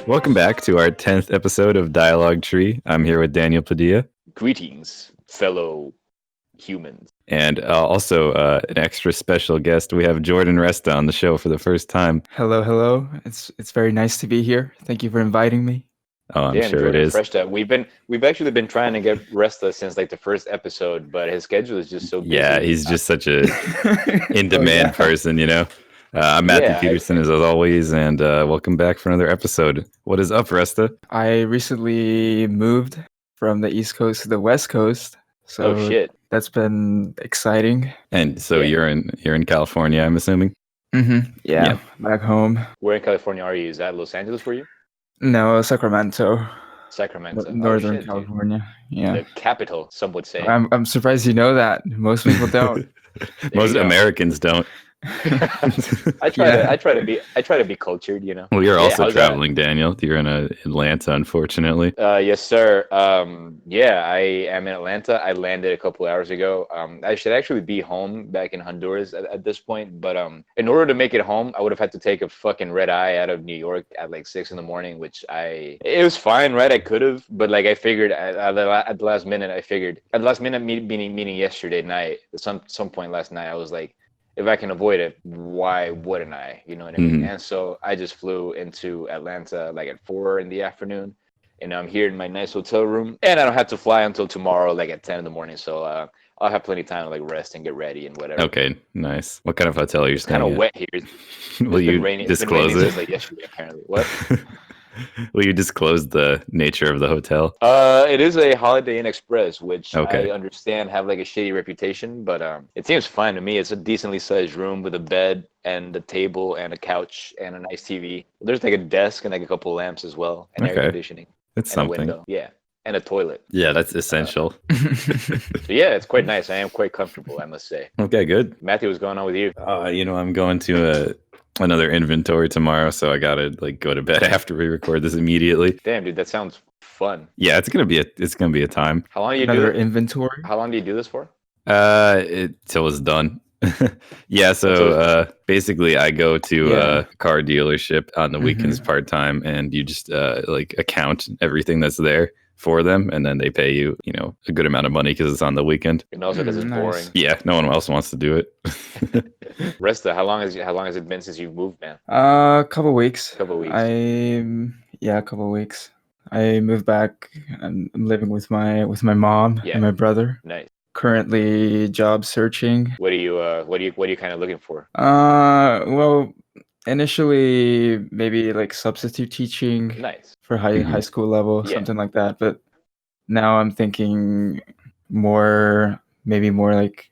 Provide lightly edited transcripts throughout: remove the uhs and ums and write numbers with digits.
Welcome back to our 10th episode of Dialogue Tree. I'm here with Daniel Padilla. Greetings, fellow humans. And also an extra special guest. We have Jordan Resta on the show for the first time. Hello. It's very nice to be here. Thank you for inviting me. Oh, I'm Damn, sure Jordan it is. Fresh. We've actually been trying to get Resta since like the first episode, but his schedule is just so busy. Yeah, he's just such a in-demand person, you know. I'm Matthew Peterson, as always, and welcome back for another episode. What is up, Resta? I recently moved from the East Coast to the West Coast, so Oh shit. that's been exciting. And so you're in California, I'm assuming? Yeah, back home. Where in California are you? Is that Los Angeles for you? No, Sacramento, Sacramento. Northern Dude. California. Yeah, The capital, some would say. I'm surprised you know that. Most people don't. Most you go. Americans don't. I try to be cultured, you know. Well, you're also how's that? traveling, Daniel. You're in Atlanta, unfortunately. Yes, sir. I am in Atlanta. I landed a couple hours ago. I should actually be home back in Honduras at this point. But in order to make it home, I would have had to take a fucking red eye out of New York at like 6 a.m, which it was fine, right? I could have, but like I figured at the last minute, meaning yesterday night, some point last night, I was like, if I can avoid it, why wouldn't I? You know what I mean? And so I just flew into Atlanta like at 4 p.m, and I'm here in my nice hotel room, and I don't have to fly until tomorrow, like at 10 a.m. So I'll have plenty of time to like rest and get ready and whatever. Okay, nice. What kind of hotel are you It's staying kind of at? wet here. Will you disclose it? Since, like yesterday, apparently. What? Will you disclose the nature of the hotel? It is a Holiday Inn Express, which Okay. I understand have like a shitty reputation, but it seems fine to me. It's a decently sized room with a bed and a table and a couch and a nice TV. There's like a desk and like a couple lamps as well, and air Okay. conditioning It's and something. a window. Yeah, and a toilet. Yeah, that's essential. So yeah, it's quite nice. I am quite comfortable, I must say. Okay, good. Matthew, what's going on with you? I'm going to another inventory tomorrow, so I gotta like go to bed after we record this immediately. Damn, dude, that sounds fun. Yeah, it's gonna be a time. How long do you do Another it? inventory. How long do you do this for? Till it's done. Yeah, so basically I go to a car dealership on the weekends part-time, and you just like account everything that's there for them, and then they pay you, a good amount of money because it's on the weekend. And also because it's Nice. boring. Yeah, no one else wants to do it. Resta, how long has it been since you've moved, man? A couple weeks. Couple weeks. A couple weeks. I moved back. I'm living with my mom Yeah. and my brother. Nice. Currently job searching. What are you kind of looking for? Well, initially maybe like substitute teaching Nice. for high school level, Yeah. something like that. But now I'm thinking maybe more like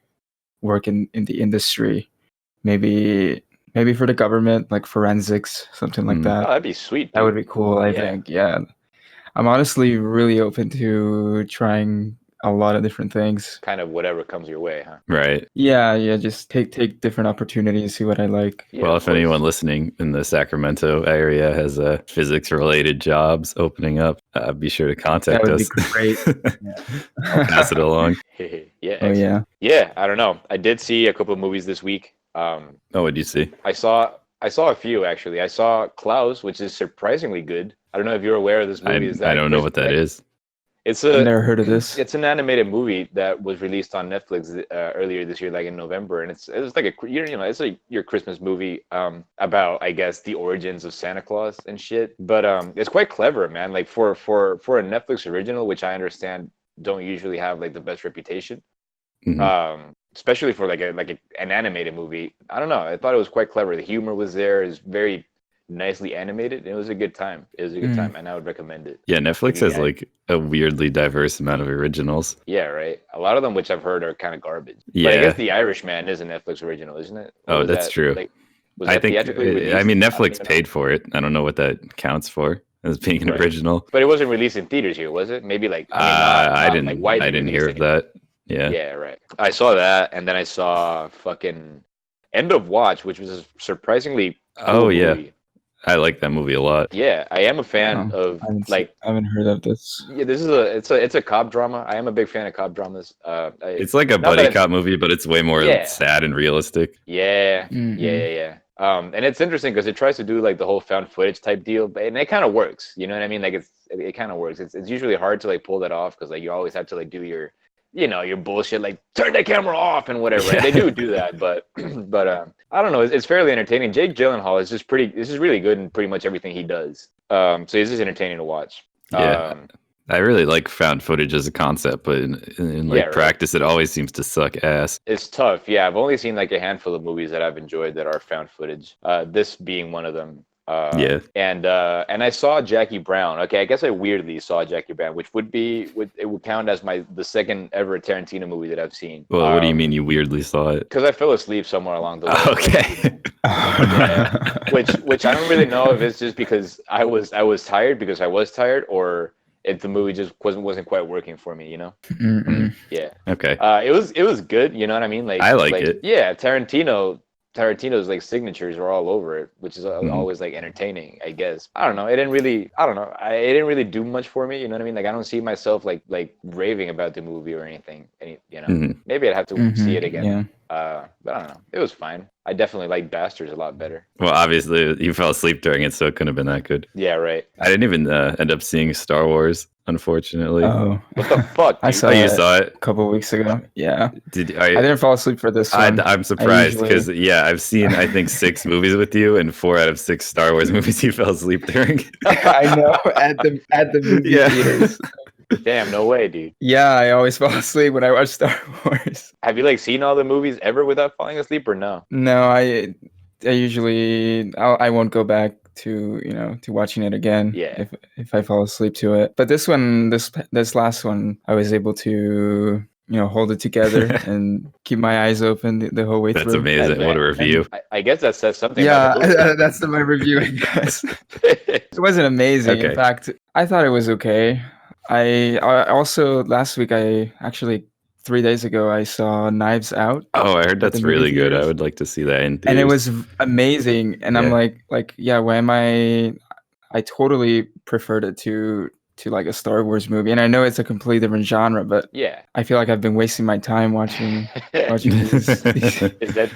work in the industry, maybe for the government, like forensics, something like Mm. that. Oh, that'd be sweet. That would be cool, I Yeah. think. Yeah. I'm honestly really open to trying a lot of different things. Kind of whatever comes your way, huh? Right. Yeah, just take different opportunities, see what I like. Yeah, Well, of if anyone course. listening in the Sacramento area has physics-related jobs opening up, be sure to contact That would us. be great. I'll pass it along. Yeah. Oh excellent. yeah. Yeah, I don't know. I did see a couple of movies this week. Oh, what'd you see? I saw a few actually. I saw Klaus, which is surprisingly good. I don't know if you're aware of this movie. I don't know what that is. It's I've never heard of this. It's an animated movie that was released on Netflix earlier this year, like in November, and it's like it's your Christmas movie about, I guess, the origins of Santa Claus and shit. But it's quite clever, man. Like for a Netflix original, which I understand don't usually have like the best reputation, especially for like an animated movie. I don't know. I thought it was quite clever. The humor was there. It's very nicely animated. It was a good time. And I would recommend it. Yeah, Netflix has Yeah. like a weirdly diverse amount of originals. Yeah, right. A lot of them, which I've heard, are kind of garbage. But Yeah. I guess The Irishman is a Netflix original, isn't it? Or Oh, was that's true. Was I that think. theatrically released? I mean, don't Netflix even know. paid for it. I don't know what that counts for as being an Right. original. But it wasn't released in theaters here, was it? Maybe like I not, didn't. like, widely I didn't hear released of that. Yeah. Yeah, right. I saw that, and then I saw fucking End of Watch, which was a surprisingly cool Oh, yeah. movie. I like that movie a lot. Yeah, I am a fan Oh, of I haven't heard of this. Yeah, this is it's a cop drama. I am a big fan of cop dramas. It's like a not buddy that- cop movie, but it's way more Yeah. sad and realistic. Yeah, Mhm. yeah. And it's interesting because it tries to do like the whole found footage type deal, and it kind of works. You know what I mean? Like it kind of works. It's usually hard to like pull that off because like you always have to like do your, your bullshit, like turn the camera off and whatever. Yeah. And they do that, but I don't know. It's fairly entertaining. Jake Gyllenhaal is just really good in pretty much everything he does. So he's just entertaining to watch. Yeah. I really like found footage as a concept, but in like practice, it always seems to suck ass. It's tough. Yeah, I've only seen like a handful of movies that I've enjoyed that are found footage. This being one of them. And I saw Jackie Brown. Okay, I guess I weirdly saw Jackie Brown, which would count as the second ever Tarantino movie that I've seen. Well, what do you mean you weirdly saw it? Because I fell asleep somewhere along the way. Okay. Yeah. Which I don't really know if it's just because I was tired, or if the movie just wasn't quite working for me, Mm-mm. Yeah. Okay. It was good, you know what I mean? Like I like it. Yeah, Tarantino's like signatures are all over it, which is always like entertaining, I guess. I don't know. It didn't really do much for me. You know what I mean? Like I don't see myself like raving about the movie or anything. Maybe I'd have to see it again. Yeah. But I don't know. It was fine. I definitely like Bastards a lot better. Well, obviously you fell asleep during it, so it couldn't have been that good. Yeah, right. I didn't even end up seeing Star Wars, unfortunately. Oh, what the fuck? I saw you saw it a couple of weeks ago. Yeah. I didn't fall asleep for this one. I'm surprised because I've seen I think 6 movies with you, and 4 out of 6 Star Wars movies you fell asleep during. I know at the movie theaters. Damn, no way, dude. Yeah, I always fall asleep when I watch Star Wars. Have you like seen all the movies ever without falling asleep, or no? No, I usually I won't go back to watching it again. Yeah. If I fall asleep to it. But this one, this last one, I was able to hold it together and keep my eyes open the whole way through. That's amazing. What a review. I guess that says something. Yeah, about the movie. that's my review, I guess. It wasn't amazing. Okay. In fact, I thought it was okay. I also last week, 3 days ago, I saw Knives Out. Oh, I heard at that's the movie really good. I theaters. would like to see that in theaters. And it was amazing. And I'm Yeah. why am I totally preferred it to like a Star Wars movie. And I know it's a completely different genre, but Yeah. I feel like I've been wasting my time watching these Is that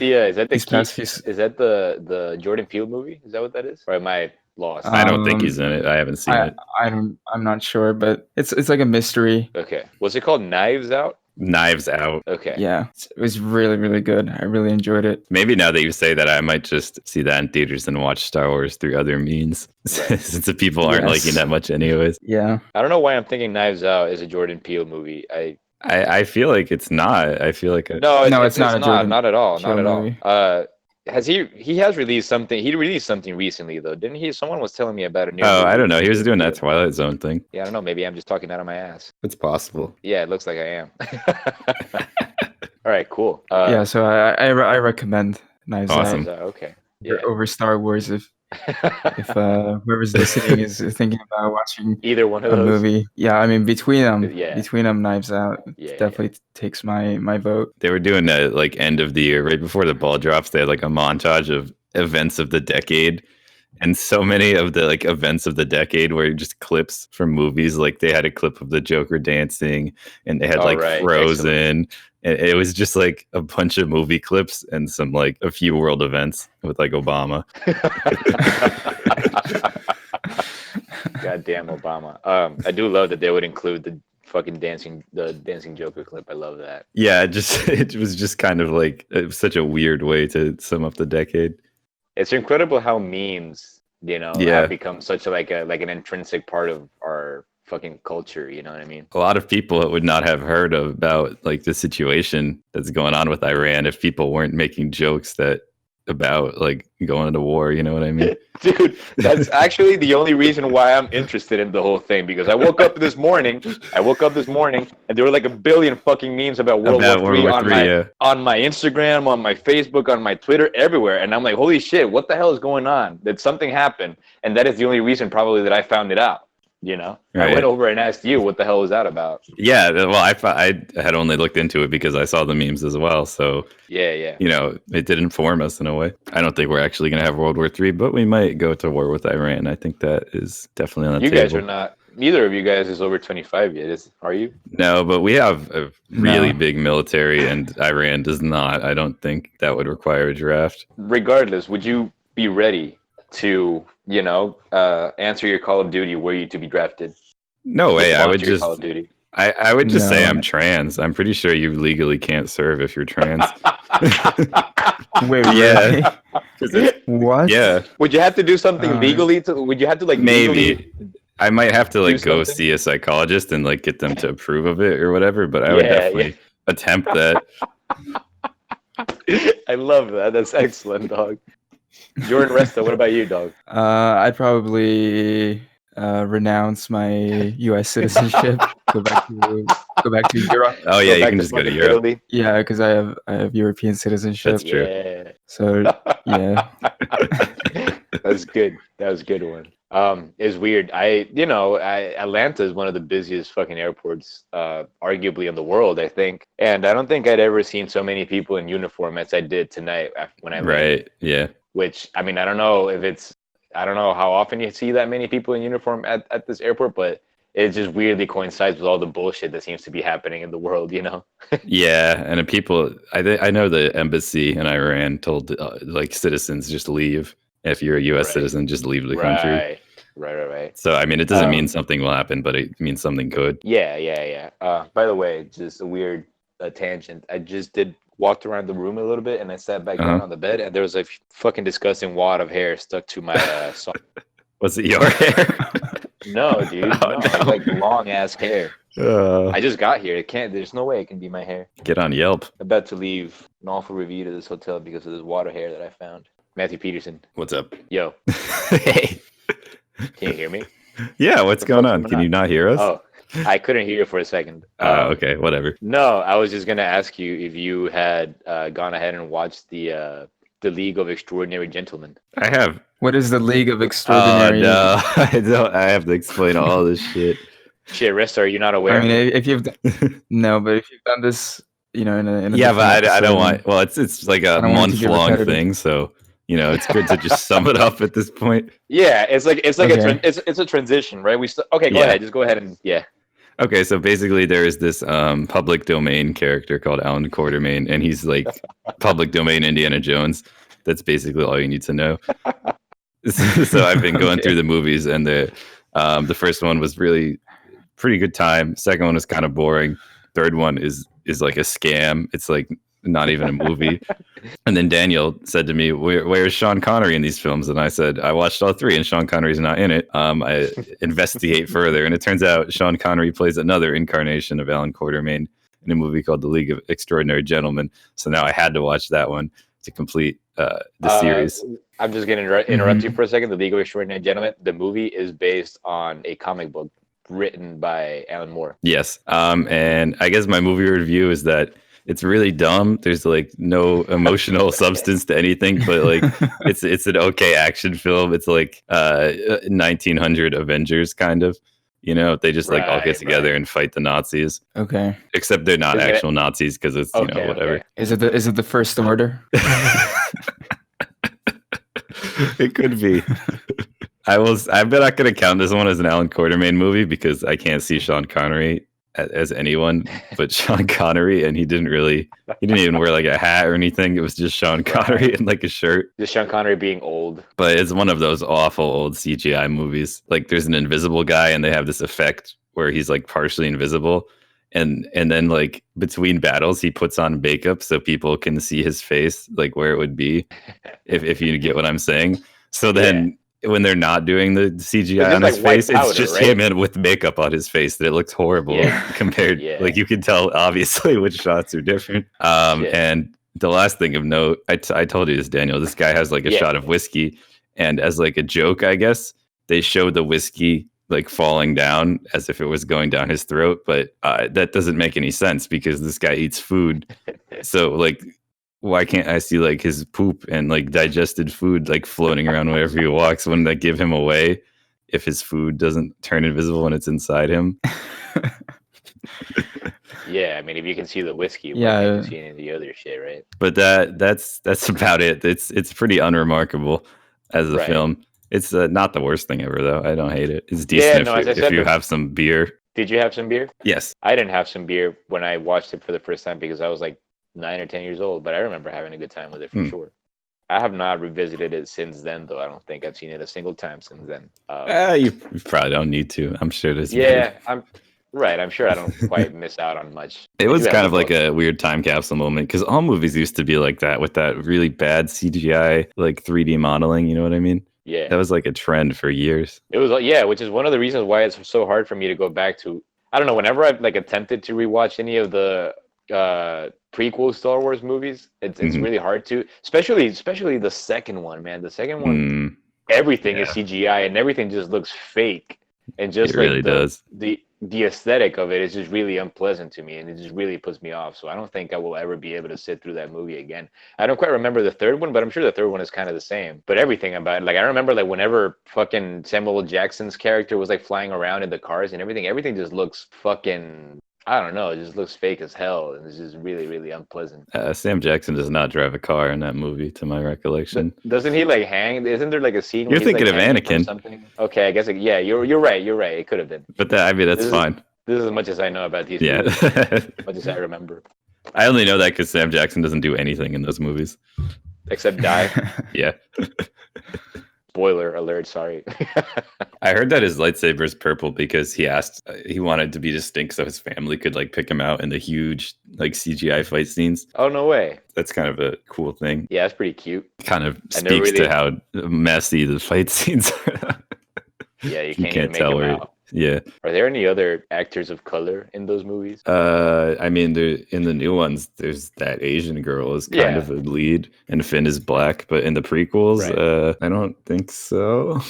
the Jordan Peele movie? Is that what that is? Or am I lost? I don't think he's in it. I haven't seen it. I'm not sure, but it's like a mystery. Okay. What's it called? Knives Out? Knives Out. Okay. Yeah, it was really, really good. I really enjoyed it. Maybe now that you say that, I might just see that in theaters and watch Star Wars through other means, since the people aren't liking that much anyways. Yeah. I don't know why I'm thinking Knives Out is a Jordan Peele movie. I feel like it's not. I feel like No, it's not a Jordan not at all. Peele Not at movie. all. He has released something? He released something recently though, didn't he? Someone was telling me about a new movie. I don't know. He was doing that Twilight Zone thing. Yeah, I don't know. Maybe I'm just talking out of my ass. It's possible. Yeah, it looks like I am. All right, cool. So I recommend Knives Awesome. Out Okay. Yeah. over Star Wars if whoever's listening is thinking about watching Either one of a those movie. Yeah, I mean between Yeah. them, Knives Out Yeah, definitely takes my vote. They were doing a like end of the year right before the ball drops. They had like a montage of events of the decade. And so many of the like events of the decade were just clips from movies. Like they had a clip of the Joker dancing, and they had Frozen. And it was just like a bunch of movie clips and some like a few world events with like Obama. Goddamn Obama. I do love that they would include the fucking dancing Joker clip. I love that. Yeah, it was just kind of like such a weird way to sum up the decade. It's incredible how memes, have become such an intrinsic part of our fucking culture. You know what I mean? A lot of people would not have heard about like the situation that's going on with Iran if people weren't making jokes about like going into war. You know what I mean? Dude, that's actually the only reason why I'm interested in the whole thing, because I woke up this morning and there were like a billion fucking memes about World War III on my Instagram, on my Facebook, on my Twitter, everywhere. And I'm like, holy shit, what the hell is going on? Did something happen? And that is the only reason probably that I found it out. Right. I went over and asked you, what the hell was that about? Yeah, well, I had only looked into it because I saw the memes as well. So yeah, it did inform us in a way. I don't think we're actually going to have World War III, but we might go to war with Iran. I think that is definitely on the table. You guys are not. neither of you guys is over 25 yet, are you? No, but we have a really No. big military, and Iran does not. I don't think that would require a draft. Regardless, would you be ready to, answer your Call of Duty were you to be drafted? No way. I would Volunteer just. Call of Duty. I would just say No. I'm trans. I'm pretty sure you legally can't serve if you're trans. Wait, Yeah. really? 'Cause it's- What? yeah, Would you have to do something legally? Would you have to legally maybe. I might have to do go something? see a psychologist and get them to approve of it or whatever. But I would Yeah, definitely attempt that. I love that. That's excellent, dog. Jordan Resta, what about you, dog? I'd probably renounce my U.S. citizenship. go back to Europe. Oh yeah, you back can just go to fucking Europe. Italy? Yeah, because I have European citizenship. That's true. Yeah. So yeah. That's good. That was a good one. It's weird. Atlanta is one of the busiest fucking airports, arguably in the world, I think. And I don't think I'd ever seen so many people in uniform as I did tonight when I landed. Right. Yeah. Which, I mean, I don't know how often you see that many people in uniform at this airport, but it just weirdly coincides with all the bullshit that seems to be happening in the world, Yeah, and I know the embassy in Iran told citizens just leave. If you're a U.S. Right. citizen, just leave the country. Right. So I mean, it doesn't mean something will happen, but it means something could. Yeah. By the way, just a weird tangent. I just walked around the room a little bit, and I sat back down on the bed, and there was a fucking disgusting wad of hair stuck to my sock. Was it your hair? No, dude. Oh, no. Like long ass hair. I just got here. There's no way it can be my hair. Get on Yelp. I'm about to leave an awful review to this hotel because of this water hair that I found. Matthew Peterson. What's up? Yo, Hey. can you hear me? Yeah, what's going on? Can you not hear us? Oh, I couldn't hear you for a second. Okay, whatever. No, I was just gonna ask you if you had gone ahead and watched the League of Extraordinary Gentlemen. I have. What is the League of Oh Extraordinary? no, I don't. I have to explain all this shit. Shit, Resta, are you not aware? I mean, if you've no, but if you've done this, in a Yeah, different but I don't episode, want. Well, it's like a I don't want it to be month-long repetitive. thing, so it's good to just sum it up at this point. Yeah, it's like Okay. it's a transition, right? Okay, go Yeah. ahead. Just go ahead and Okay, so basically there is this public domain character called Alan Quartermain, and he's like public domain Indiana Jones. That's basically all you need to know. So I've been going through the movies, and the first one was really pretty good time. Second one was kind of boring. Third one is like a scam. It's like not even a movie. And then Daniel said to me, where's Sean Connery in these films? And I said, I watched all three and Sean Connery's not in it. I investigate further. And it turns out Sean Connery plays another incarnation of Alan Quartermain in a movie called The League of Extraordinary Gentlemen. So now I had to watch that one to complete the series. I'm just going to interrupt you for a second. The League of Extraordinary Gentlemen, the movie is based on a comic book written by Alan Moore. Yes. And I guess my movie review is that it's really dumb. There's like no emotional substance to anything, but like it's an okay action film. It's like 1900 Avengers kind of. They just like all get together and fight the Nazis. Okay. Except they're not Is it- actual Nazis because it's whatever. Okay. Is it the First Order? It could be. I'm not going to count this one as an Alan Quartermain movie because I can't see Sean Connery as anyone but Sean Connery, and he didn't even wear like a hat or anything. It was just Sean Connery in like a shirt. Just Sean Connery being old. But it's one of those awful old CGI movies. Like there's an invisible guy and they have this effect where he's like partially invisible. And then like between battles, he puts on makeup so people can see his face, like where it would be, if you get what I'm saying. So then when they're not doing the CGI on his face, it's just him with makeup on his face that it looks horrible compared. Like you can tell obviously which shots are different. And the last thing of note, I told you this, Daniel, this guy has like a shot of whiskey, and as like a joke, I guess they showed the whiskey like falling down as if it was going down his throat, but that doesn't make any sense because this guy eats food. So like, why can't I see like his poop and like digested food like floating around wherever he walks? Wouldn't that give him away if his food doesn't turn invisible when it's inside him? Yeah, I mean, if you can see the whiskey, you can see any of the other shit, right? But that's about it. It's pretty unremarkable as a film. It's not the worst thing ever, though. I don't hate it. It's Yeah, decent no, as I if said, you have some beer. did you have some beer? Yes. I didn't have some beer when I watched it for the first time because I was like 9 or 10 years old, but I remember having a good time with it for sure. I have not revisited it since then, though. I don't think I've seen it a single time since then. You probably don't need to. I'm sure there's Yeah, better. I'm right. I'm sure I don't quite miss out on much. It Did was you have kind of any like thoughts? a weird time capsule moment because all movies used to be like that with that really bad CGI, like 3D modeling. You know what I mean? Yeah, That was like a trend for years. it was. Yeah, which is one of the reasons why it's so hard for me to go back to. I don't know. Whenever I've like attempted to rewatch any of the prequel Star Wars movies, it's Mhm. really hard to, especially the second one, man. The second one, Mm, everything is yeah, CGI and everything just looks fake, and it just really like does. the aesthetic of it is just really unpleasant to me, and it just really puts me off. So I don't think I will ever be able to sit through that movie again. I don't quite remember the third one, but I'm sure the third one is kind of the same. But everything about it, like I remember like whenever fucking Samuel L. Jackson's character was like flying around in the cars and everything just looks fucking, I don't know, it just looks fake as hell, and it's just really, really unpleasant. Sam Jackson does not drive a car in that movie, to my recollection. Doesn't he like hang? Isn't there like a scene where You're he's like thinking of hanging from Anakin, something? Okay, I guess yeah, you're right. You're right. It could have been. but I mean that's This is fine. this is as much as I know about these Yeah, movies, as much as I remember, I only know that because Sam Jackson doesn't do anything in those movies. except die. Yeah, Spoiler alert. Sorry. I heard that his lightsaber is purple because he wanted to be distinct so his family could like pick him out in the huge like CGI fight scenes. Oh no way. That's kind of a cool thing. Yeah, that's pretty cute. Kind of I never speaks to really. how messy the fight scenes are. Yeah, you You can't even can't make tell them where. out. Yeah. Are there any other actors of color in those movies? I mean, in the new ones, there's that Asian girl is kind Yeah. of a lead, and Finn is black. But in the prequels, Right. I don't think so.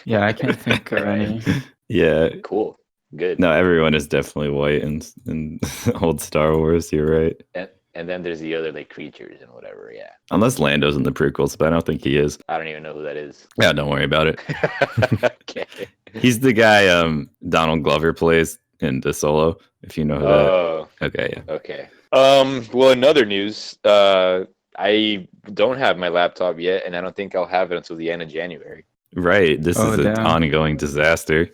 Yeah, I can't think of Right. any. Yeah, Cool. Good. no, everyone is definitely white in old Star Wars. You're right, And then there's the other like creatures and whatever. Yeah. unless Lando's in the prequels, but I don't think he is. I don't even know who that is. Yeah, don't worry about it. Okay. He's the guy Donald Glover plays in the Solo. If you know who that. Oh. Okay, yeah. Okay. Well, in other news, I don't have my laptop yet, and I don't think I'll have it until the end of January. Right. This Oh, is an damn. ongoing disaster.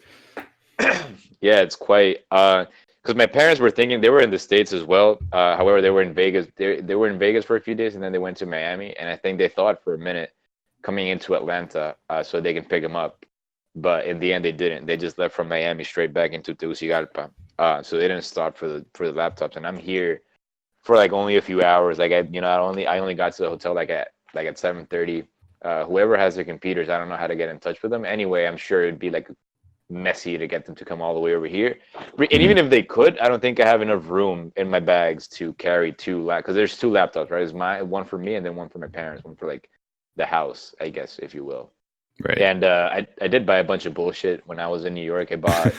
Yeah, it's quite because my parents were thinking they were in the States as well. However, they were in Vegas. They were in Vegas for a few days, and then they went to Miami. And I think they thought for a minute coming into Atlanta so they can pick them up. But in the end, they didn't. They just left from Miami straight back into Tegucigalpa. So they didn't stop for the laptops. And I'm here for like only a few hours. Like I only got to the hotel like at 7:30. Whoever has their computers, I don't know how to get in touch with them. Anyway, I'm sure it'd be like messy to get them to come all the way over here. And even if they could, I don't think I have enough room in my bags to carry two because there's two laptops, right? There's one for me and then one for my parents, one for like the house, I guess, if you will. Right. And I did buy a bunch of bullshit when I was in New York. I bought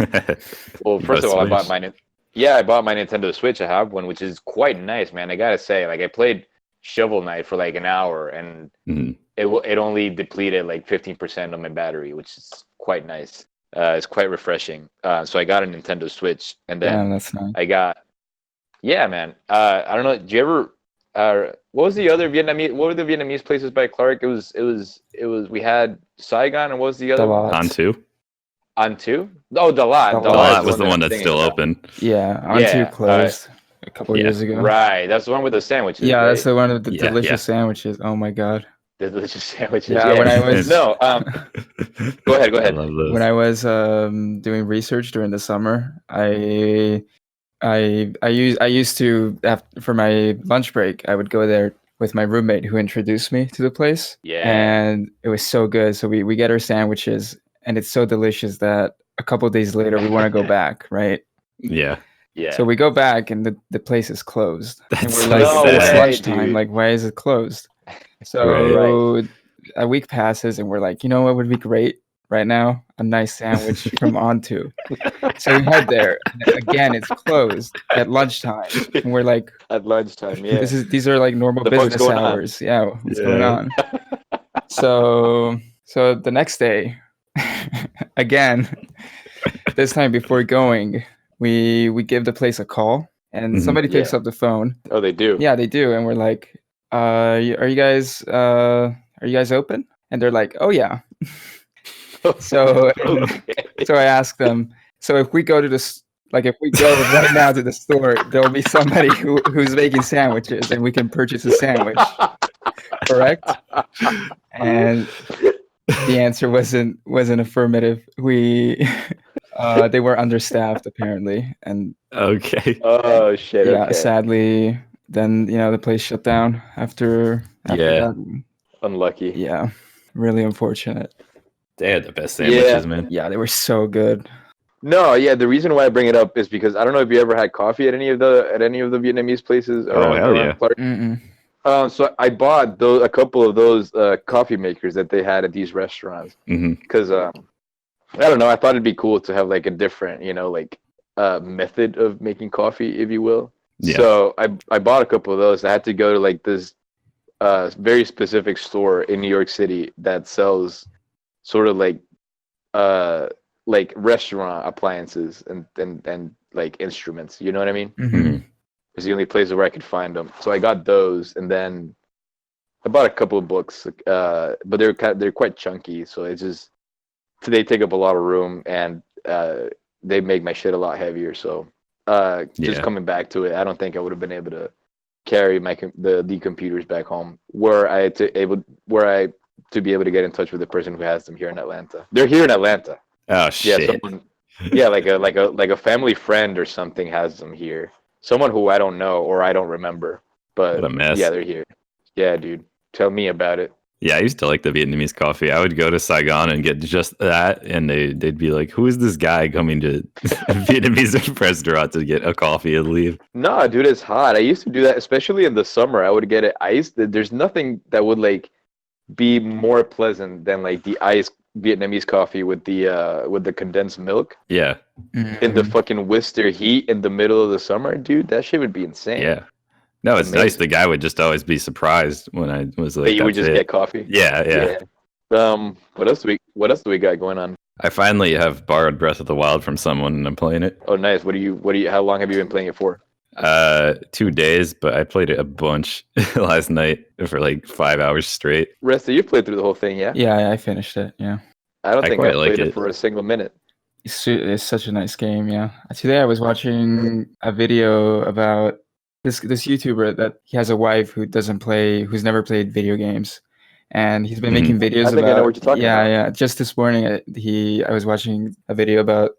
well, first No of all, I bought Switch. I bought my Nintendo Switch. I have one, which is quite nice, man. I gotta say, like I played Shovel Knight for like an hour, and Mhm. it only depleted like 15% of my battery, which is quite nice. It's quite refreshing. So I got a Nintendo Switch, and then Damn, that's nice. I got, yeah, man. I don't know. Do you ever? What was the other Vietnamese? What were the Vietnamese places by Clark? It was. We had Saigon, and what was the other one? Dalat. On two. On two? Oh, Dalat. Dalat. Dalat is was the one I'm that's thinking still about. open. Yeah, on Yeah, two closed a couple yeah. years ago. Right, that's the one with the sandwiches. Yeah, right? that's the one with the Yeah, delicious yeah. sandwiches. Oh my god. The delicious sandwiches. Yeah, when I was No, go ahead. I love those. when I was doing research during the summer, I used to for my lunch break, I would go there with my roommate who introduced me to the place. Yeah. And it was so good. So we get our sandwiches and it's so delicious that a couple of days later we want to go back, right? Yeah. Yeah. So we go back and the place is closed. And That's we're so like, No it's sad. way, lunchtime. dude. Like, why is it closed? So a week passes and we're like, you know what would be great right now? A nice sandwich from Onto. So we head there. And again, it's closed at lunchtime. And we're like, At lunchtime, yeah. these are like normal The fuck's business going on? hours. Yeah, what's Yeah. going on? So the next day, again, this time before going, we give the place a call and Mhm. somebody picks Yeah. up the phone. Oh, they do. Yeah, they do, and we're like, are you guys open? And they're like, oh yeah. So Okay. so I asked them. So if we go to this, like if we go right now to the store, there'll be somebody who's making sandwiches, and we can purchase a sandwich. Correct? And the answer wasn't affirmative. They were understaffed apparently, and Okay. Oh shit. yeah, Okay. sadly, then the place shut down after Yeah. that. Unlucky. Yeah, really unfortunate. They had the best sandwiches, man. Yeah, they were so good. No, yeah. The reason why I bring it up is because I don't know if you ever had coffee at any of the Vietnamese places Oh, hell yeah. Clark. Mm-mm. So I bought a couple of those coffee makers that they had at these restaurants Hmm. because I don't know. I thought it'd be cool to have like a different, like method of making coffee, if you will. Yeah. So I bought a couple of those. I had to go to like this very specific store in New York City that sells sort of like restaurant appliances and like instruments. You know what I mean? Mhm. It's the only place where I could find them. So I got those, and then I bought a couple of books, but they're quite chunky, so they take up a lot of room, and they make my shit a lot heavier. So just Yeah. coming back to it, I don't think I would have been able to carry the computers back home. Were I to be able to get in touch with the person who has them here in Atlanta. They're here in Atlanta. Oh Yeah, shit. like a family friend or something has them here. Someone who I don't know or I don't remember. But What a mess. yeah, they're here. Yeah, dude. Tell me about it. Yeah, I used to like the Vietnamese coffee. I would go to Saigon and get just that, and they'd be like, "Who is this guy coming to a Vietnamese restaurant to get a coffee and leave?" No, dude, it's hot. I used to do that, especially in the summer. I would get it iced. There's nothing that would like be more pleasant than like the iced Vietnamese coffee with the condensed milk Yeah, in the fucking Worcester heat in the middle of the summer, dude. That shit would be insane. yeah. No, it's nice. Amazing. The guy would just always be surprised when I was That like, you would "That's just it." get coffee. Yeah. What else do we got going on? I finally have borrowed Breath of the Wild from someone, and I'm playing it. Oh, nice. How long have you been playing it for? 2 days, but I played it a bunch last night for like 5 hours straight. Resta, you played through the whole thing, yeah? Yeah, I finished it. Yeah, I don't I think quite I like played it it. for a single minute. it's such a nice game. Yeah, today I was watching a video about this YouTuber that he has a wife who's never played video games, and he's been making videos I think about. I know what you're talking about. Yeah. Just this morning, I was watching a video about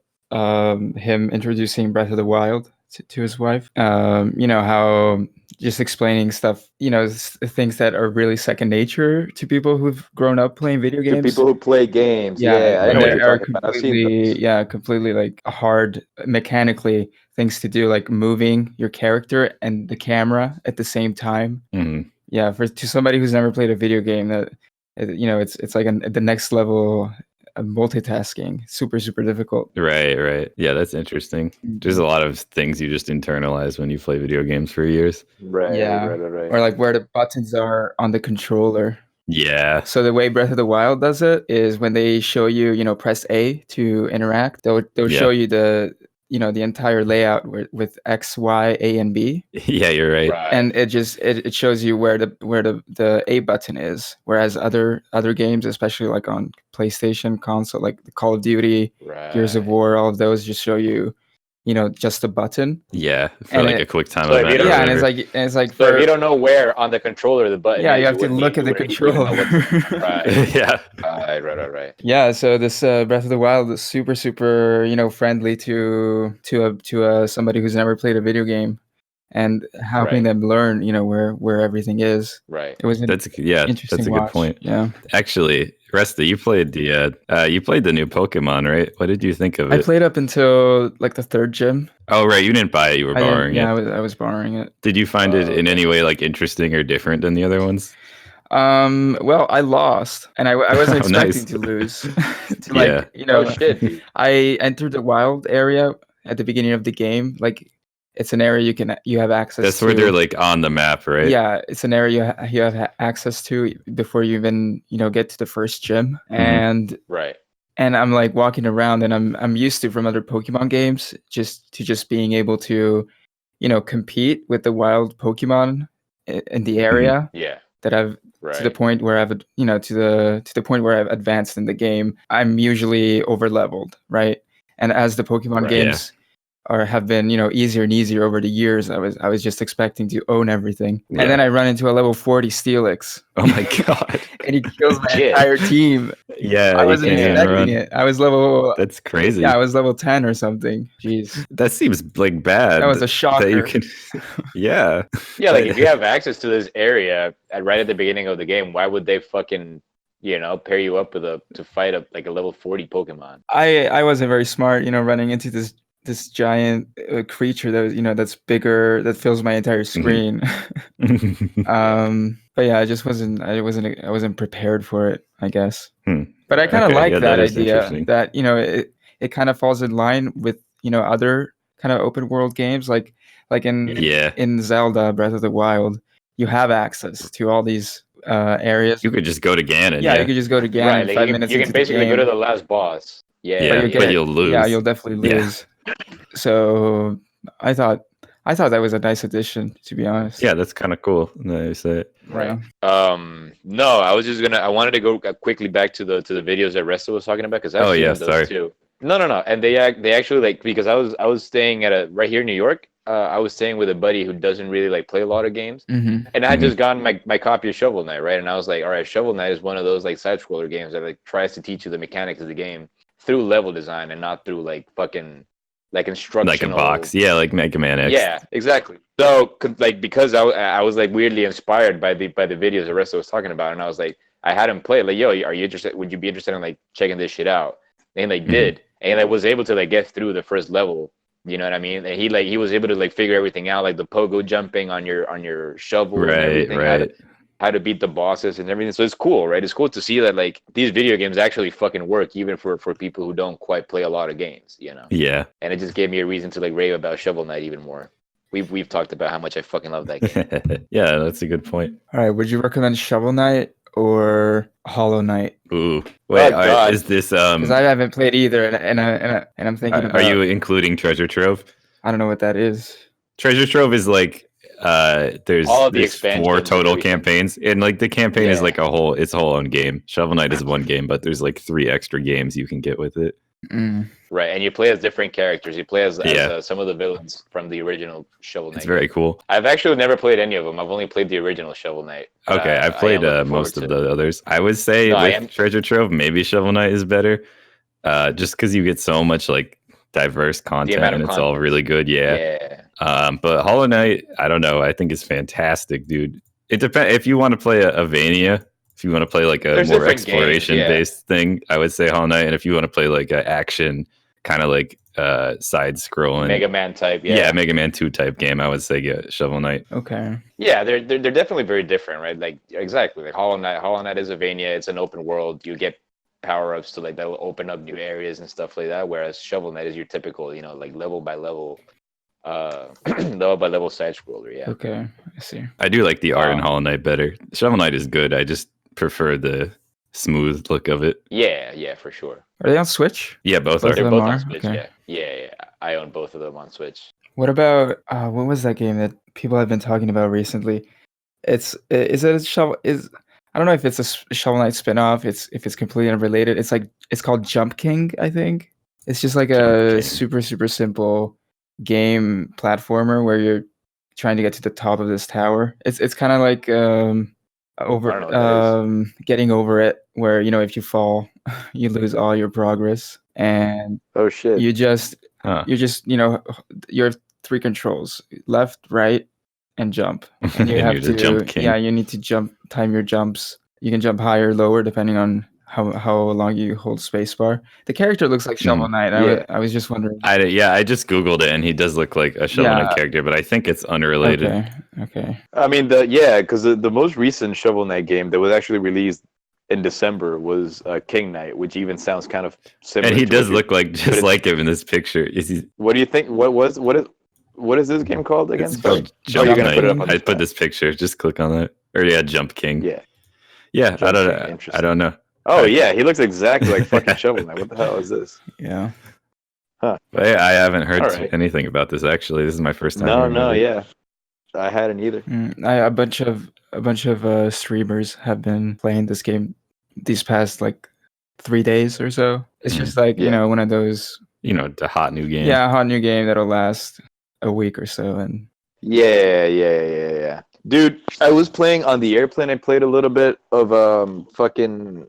him introducing Breath of the Wild to his wife. How just explaining stuff, things that are really second nature to people who've grown up playing video To games. people who play games, yeah, I and know what they you're are talking about. I've seen those. completely like hard mechanically things to do, like moving your character and the camera at the same time. Mhm. Yeah, to somebody who's never played a video game, that it's like the next level of multitasking, super difficult. Right. Yeah, that's interesting. There's a lot of things you just internalize when you play video games for years. Right. Or like where the buttons are on the controller. Yeah. So the way Breath of the Wild does it is when they show you, press A to interact, they'll show you the entire layout with X, Y, A, and B. Yeah, you're right. And it shows you where the A button is. Whereas other games, especially like on PlayStation console, like the Call of Duty, Gears of War, all of those just show you, just a button. Yeah, for And like a quick time So if event. you or don't- Yeah, and it's whatever. like So if you don't know where on the controller the button yeah, is, you have to wouldn't look at the you wouldn't even know controller. what- Right. Yeah. Right. Yeah, so this Breath of the Wild is super friendly to somebody who's never played a video game, and helping Right. them learn where everything is. Right. It was an That's a interesting good watch. point. Yeah, Actually, Resta, you played the new Pokemon, right? What did you think of I it? played up until like the third gym. Oh, right, you didn't buy it, you were borrowing it. I was borrowing it. Did you find it in okay. any way like interesting or different than the other ones? Well, I lost, and I wasn't Oh, expecting nice. to lose. Yeah. Oh shit, dude. I entered the wild area at the beginning of the game. Like, it's an area you have access That's to. where they're like on the map, right? Yeah, it's an area you have access to before you even get to the first gym. Mhm. Right. And I'm like walking around, and I'm used to from other Pokemon games just being able to compete with the wild Pokemon in the area. Yeah. that I've to the point where I've to the point where I've advanced in the game, I'm usually over leveled, right? And as the Pokemon games have been easier and easier over the years, I was just expecting to own everything, and then I run into a level 40 Steelix. Oh my god! And he kills my entire team. Yeah, I wasn't expecting it. I was level. That's crazy. Yeah, I was level 10 or something. Jeez, that seems like bad. That was a shocker. That you can, yeah. Yeah, like if you have access to this area right at the beginning of the game, why would they fucking pair you up with to fight a level 40 Pokemon? I wasn't very smart, running into this giant creature that was, that's bigger, that fills my entire screen. But yeah, I wasn't prepared for it, I guess. But I kind of like that idea that it kind of falls in line with other kind of open world games, like in Zelda Breath of the Wild, you have access to all these areas. You could just go to Ganon. Yeah, you could just go to Ganon. Right, like 5 minutes. You can basically go to the last boss. But you'll lose. Yeah, you'll definitely lose. So I thought that was a nice addition, to be honest. Yeah, that's kind of cool. Now you say it. Right. No, I wanted to go quickly back to the videos that Resta was talking about because I've seen those too. No. And they actually because I was staying at right here in New York. I was staying with a buddy who doesn't really play a lot of games, and I had just gotten my copy of Shovel Knight, right? And I was like, all right, Shovel Knight is one of those side scroller games that tries to teach you the mechanics of the game through level design and not through fucking instructional, like a box, like Mega Man X. Yeah, exactly. So because I was weirdly inspired by the videos the rest was talking about, and I was like, I had him play yo, are you interested? Would you be interested in checking this shit out? And did, and I was able to get through the first level. You know what I mean? And he was able to figure everything out, the pogo jumping on your shovel, and everything, how to beat the bosses and everything. So it's cool, right? It's cool to see that these video games actually fucking work, even for people who don't quite play a lot of games, Yeah. And it just gave me a reason to rave about Shovel Knight even more. We've talked about how much I fucking love that game. Yeah, that's a good point. All right, would you recommend Shovel Knight or Hollow Knight? Ooh, wait, is this Because I haven't played either, and I'm thinking about. Are you including Treasure Trove? I don't know what that is. Treasure Trove is there's all of the there's 4 total campaigns, and the campaign is its whole own game. Shovel Knight is one game, but there's 3 extra games you can get with it. Right, and you play as different characters. You play as some of the villains from the original Shovel Knight. It's very cool. I've actually never played any of them. I've only played the original Shovel Knight. Okay, I've played most of the others. I would say Treasure Trove, maybe Shovel Knight is better, just because you get so much diverse content and it's all really good. Yeah. But Hollow Knight, I don't know. I think it's fantastic, dude. It depends if you want to play a Vania. If you want to play a more exploration-based thing, I would say Hollow Knight. And if you want to play an action, kind of side-scrolling Mega Man type, Mega Man 2 type game, I would say get Shovel Knight. Okay. Yeah, they're definitely very different, right? Exactly. Hollow Knight is a Vania. It's an open world. You get power-ups to that will open up new areas and stuff like that. Whereas Shovel Knight is your typical, level by level. Level by level side scroller. Yeah. Okay, I see. I do like the art in Hollow Knight better. Shovel Knight is good. I just prefer the smooth look of it. Yeah, for sure. Are they on Switch? Yeah, both are. They're both on Switch. Okay. Yeah. I own both of them on Switch. What about what was that game that people have been talking about recently? I don't know if it's a Shovel Knight spinoff. If it's completely unrelated. It's called Jump King, I think. It's just a super super simple game platformer where you're trying to get to the top of this tower. It's kind of getting over it, where if you fall, you lose all your progress, and oh shit, you have 3 controls: left, right, and jump. And you have to jump king. Yeah, you need to time your jumps. You can jump higher or lower depending on how long you hold spacebar. The character looks like Shovel Knight. I was just wondering. I just Googled it, and he does look like a Shovel Knight character, but I think it's unrelated. Okay. I mean, because the most recent Shovel Knight game that was actually released in December was King Knight, which even sounds kind of similar. And he does look just like him in this picture. What do you think? What is this game called again? It's called Jump Knight. I put this picture. Just click on that. Or Jump King. Yeah. I don't know. Oh yeah, he looks exactly like fucking Shovel Knight. What the hell is this? Yeah. Huh. But I haven't heard anything about this actually. This is my first time. No, yeah. I hadn't either. A bunch of streamers have been playing this game these past like 3 days or so. It's just like Yeah. one of those The hot new game. hot new game that'll last a week or so, and Yeah. Dude, I was playing on the airplane. I played a little bit of fucking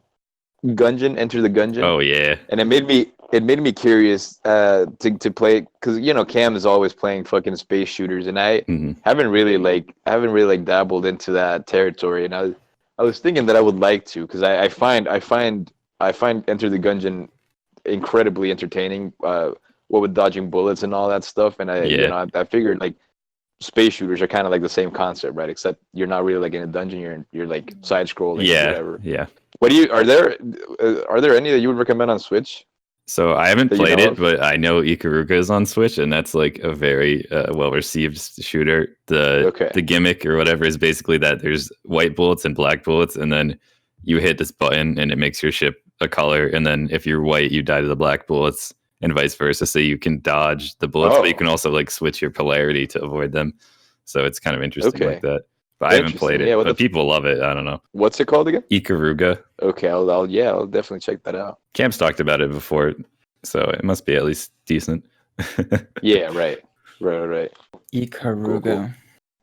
Gungeon, Enter the Gungeon. Oh yeah. And it made me curious to play, because Cam is always playing fucking space shooters, and I haven't really dabbled into that territory, and I was thinking that I would like to, because I find Enter the Gungeon incredibly entertaining, what with dodging bullets and all that stuff, and I figured like space shooters are kind of like the same concept, right? Except you're not really like in a dungeon, you're like side scrolling, whatever. Yeah. Are there any that you would recommend on Switch? So I haven't That you played know it, of? but I know Ikaruga is on Switch, and that's like a very well received shooter. The gimmick or whatever is basically that there's white bullets and black bullets, and then you hit this button and it makes your ship a color, and then if you're white, you die to the black bullets, and vice versa. So you can dodge the bullets, but you can also like switch your polarity to avoid them. So it's kind of interesting like that. But I haven't played it, Yeah, but people love it. I don't know. What's it called again? Ikaruga. Okay, I'll definitely check that out. Camp's talked about it before, so it must be at least decent. Yeah, right. Ikaruga. Cool.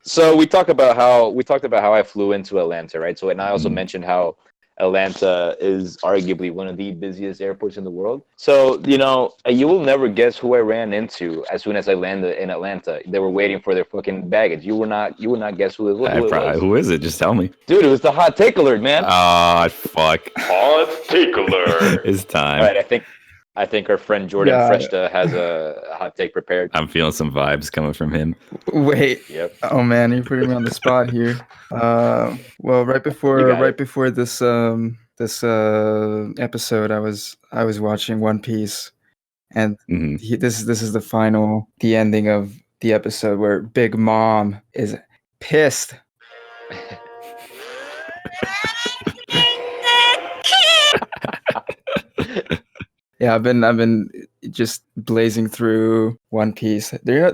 So we talked about how I flew into Atlanta, right? So, and I also mentioned how Atlanta is arguably one of the busiest airports in the world. So, you will never guess who I ran into as soon as I landed in Atlanta. They were waiting for their fucking baggage. You will not guess who it was. Who is it? Just tell me. Dude, it was the hot take alert, man. Ah, fuck. Hot take alert. It's time. All right, I think our friend Jordan Freshta has a hot take prepared. I'm feeling some vibes coming from him. Wait. Yep. Oh man, you're putting me on the spot here. Well, right before this episode, I was watching One Piece, and this is the ending of the episode where Big Mom is pissed. Yeah, I've been just blazing through One Piece. There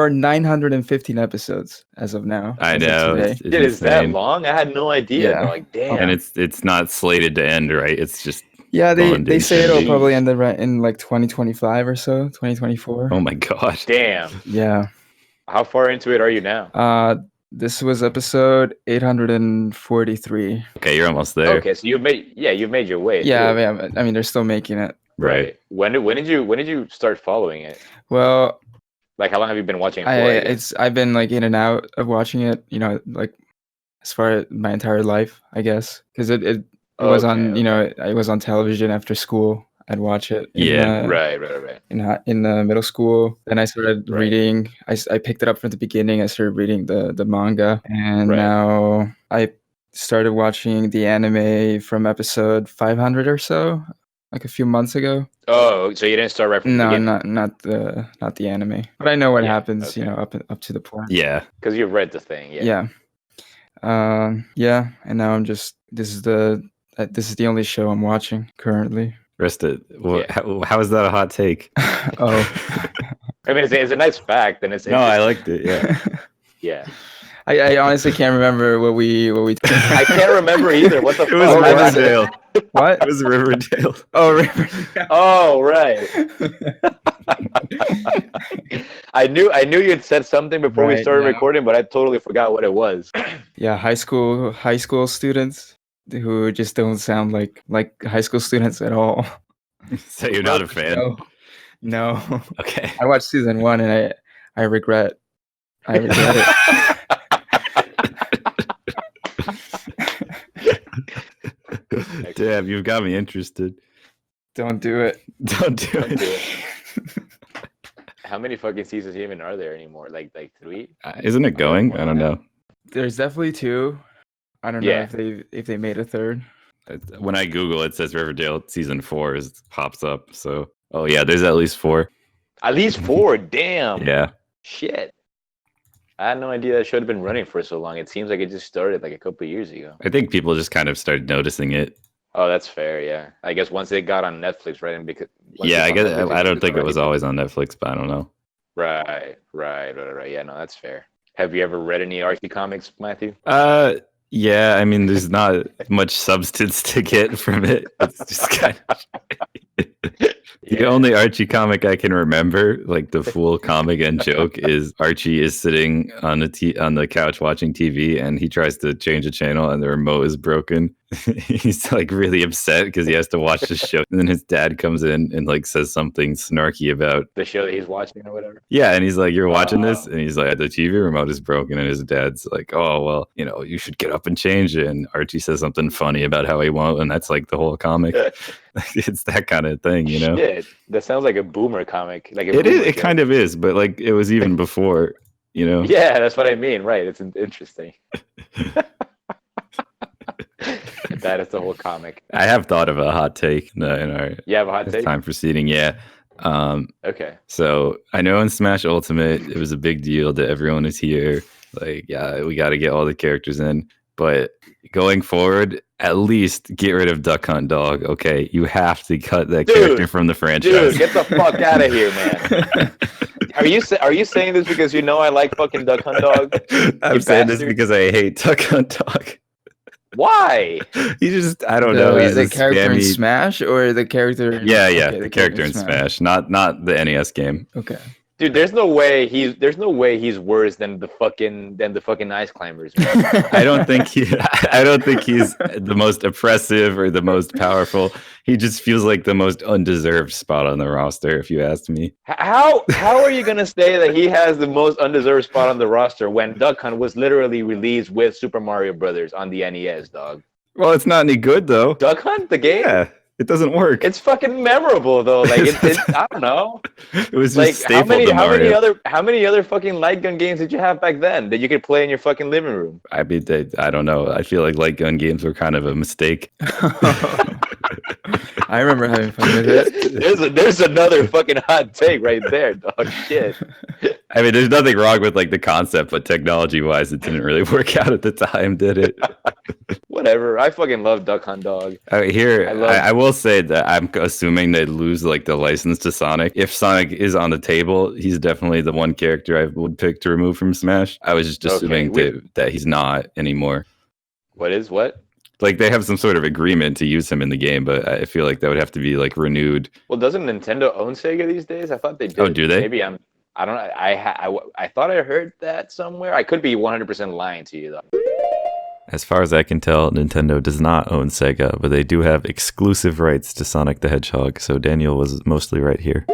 are 915 episodes as of now. I know. It is that long? I had no idea. Yeah. I'm like, damn. And it's not slated to end, right? It's just they say it'll probably end in like 2025 or so, 2024. Oh my god. Damn. Yeah. How far into it are you now? This was episode 843. Okay, you're almost there. Okay, so you've made your way. Yeah, I mean they're still making it. Right. When did you start following it? Well, like how long have you been watching it for? I've been like in and out of watching it, like as far as my entire life, I guess, because it was on, it was on television after school. I'd watch it. Right. In middle school, then I started reading. I picked it up from the beginning. I started reading the manga, and now I started watching the anime from episode 500 or so, like a few months ago. Oh, so you didn't start right from the beginning? not the anime, but I know what happens. Up to the point. Yeah, because you've read the thing. Yeah. And now I'm just this is the only show I'm watching currently. Resta, how is that a hot take? Oh, I mean, it's a nice fact, and it's no, I liked it. Yeah, yeah. I honestly can't remember what we. I can't remember either. What the fuck? It was Riverdale. What? It was Riverdale. Oh, Riverdale. Oh, right. I knew you had said something before we started recording, but I totally forgot what it was. Yeah, high school students who just don't sound like high school students at all. So you're not a fan? No. Okay. I watched season 1 and I regret it. Damn, you've got me interested. Don't do it. Don't do it. How many fucking seasons even are there anymore? Like 3? Isn't it going? I don't know. There's definitely 2. I don't know if they made a 3rd. When I Google, it says Riverdale season 4 pops up. So, oh yeah, there's at least 4. At least 4? Damn. Yeah. Shit. I had no idea that show had been running for so long. It seems like it just started like a couple of years ago. I think people just kind of started noticing it. Oh, that's fair. Yeah, I guess once they got on Netflix, right? And because I guess I don't think it was always on Netflix, but I don't know. Right. Yeah, no, that's fair. Have you ever read any Archie comics, Matthew? Yeah, I mean, there's not much substance to get from it. It's just kind of the only Archie comic I can remember, like the full comic and joke, is Archie is sitting on on the couch watching TV, and he tries to change a channel, and the remote is broken. He's like really upset because he has to watch the show, and then his dad comes in and like says something snarky about the show that he's watching or whatever. Yeah, and he's like, "You're watching this," and he's like, "The TV remote is broken," and his dad's like, "Oh well, you should get up and change it." And Archie says something funny about how he won't, and that's like the whole comic. It's that kind of thing, Shit, that sounds like a boomer comic. Like it is. It kind of is, but like it was even before, Yeah, that's what I mean. Right? It's interesting. That is the whole comic. I have thought of a hot take in our You have a hot take? time proceeding. Yeah. Okay. So I know in Smash Ultimate it was a big deal that everyone is here. Like, yeah, we got to get all the characters in. But going forward, at least get rid of Duck Hunt Dog. Okay, you have to cut that character from the franchise. Dude, get the fuck out of here, man. Are you saying this because I like fucking Duck Hunt Dog? I'm saying this because I hate Duck Hunt Dog. Why? He just, I don't know. He's the character in Smash or the character? Yeah, the character in Smash, not the NES game. Okay. Dude, there's no way he's worse than the fucking Ice Climbers. Man. I don't think he's the most oppressive or the most powerful. He just feels like the most undeserved spot on the roster, if you ask me. How are you gonna say that he has the most undeserved spot on the roster when Duck Hunt was literally released with Super Mario Brothers on the NES, dog? Well, it's not any good though. Duck Hunt, the game? Yeah. It doesn't work. It's fucking memorable though. Like I don't know. It was like just staple to Mario. how many other fucking light gun games did you have back then that you could play in your fucking living room? I mean, I don't know. I feel like light gun games were kind of a mistake. I remember having fun with it. There's another fucking hot take right there, dog. Shit. I mean, there's nothing wrong with like the concept, but technology-wise, it didn't really work out at the time, did it? Whatever. I fucking love Duck Hunt Dog. I will say that I'm assuming they lose like the license to Sonic. If Sonic is on the table, he's definitely the one character I would pick to remove from Smash. I was just assuming that he's not anymore. What? Like they have some sort of agreement to use him in the game, but I feel like that would have to be like renewed. Well, doesn't Nintendo own Sega these days? I thought they did. Oh, do they? Maybe I don't know. I thought I heard that somewhere. I could be 100% lying to you though. As far as I can tell, Nintendo does not own Sega, but they do have exclusive rights to Sonic the Hedgehog. So Daniel was mostly right here.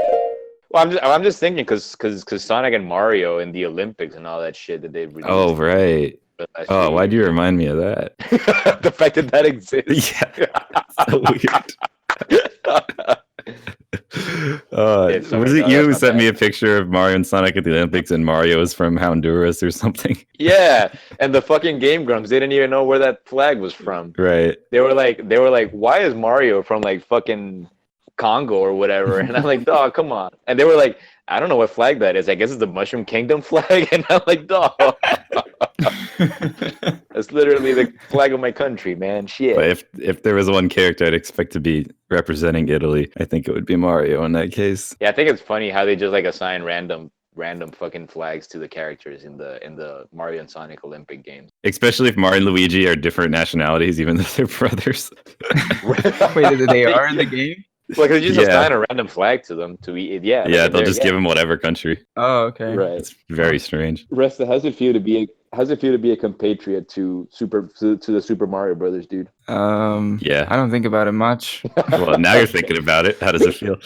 Well, I'm just thinking because Sonic and Mario in the Olympics and all that shit that they've released. Oh, right. Oh, why do you remind me of that? The fact that exists. Yeah, so weird. Was it you who sent me a picture of Mario and Sonic at the Olympics and Mario is from Honduras or something? Yeah, and the fucking Game Grumps didn't even know where that flag was from. Right. They were like, why is Mario from like fucking Congo or whatever? And I'm like, dog, come on. And they were like, I don't know what flag that is. I guess it's the Mushroom Kingdom flag. And I'm like, dog. That's literally the flag of my country, man. Shit. But if there was one character I'd expect to be representing Italy, I think it would be Mario in that case. Yeah, I think it's funny how they just like assign random fucking flags to the characters in the Mario and Sonic Olympic games. Especially if Mario and Luigi are different nationalities, even though they're brothers. Wait, they are in the game? Well, because you just assign a random flag to them to eat. Yeah. Yeah, they'll just give them whatever country. Oh, okay. Right. It's very strange. Resta, how's it feel to be a compatriot to the Super Mario Brothers, dude? Yeah. I don't think about it much. Well, now you're thinking about it. How does it feel?